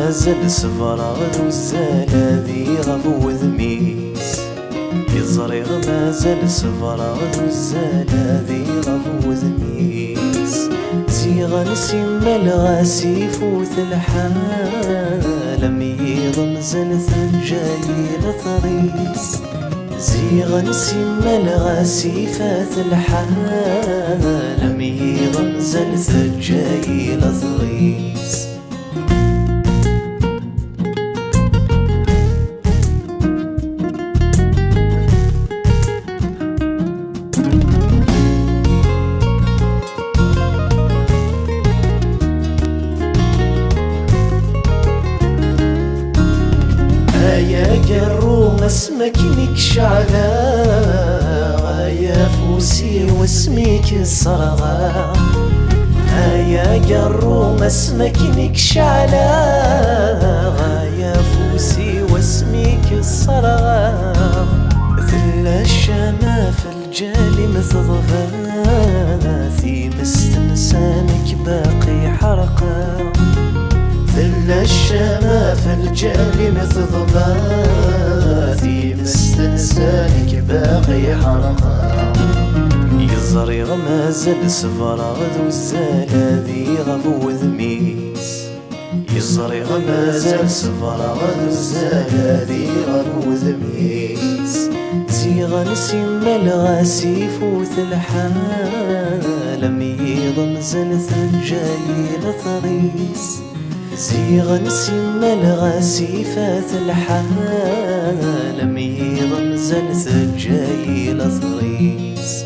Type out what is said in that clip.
مازال صفرا ذو الزالة ذي غفو ذميس يزريغ مازال صفرا ذو الزالة ذي غفو ذميس زيغ نسيما الغاسي فوت الحال ميض مزال ثنجاي لثريس زيغ نسيما الغاسي فات الحال ميض مزال ثنجاي لثريس يا قرو اسمك نكشعلا يا فوسي واسمك الصرغا يا قرو اسمك نكشعلا يا فوسي واسمك الصرغا ثل الشما في الجالي مثضفا في مستنسانك باقي حرقا ثل الشما في الجالي مثضبا في مستنسانك باقي حرقا يزريغ مازال صفرا ذو الزالة ذي غفو ذميس يزريغ مازال صفرا ذو الزالة ذي غفو ذميس زيغ نسيما الغاسي فوت الحال ميض مزال ثنجاي لثريس زيغ نسيما الغاسي فات الحال ميض مزال ثنجاي لثريس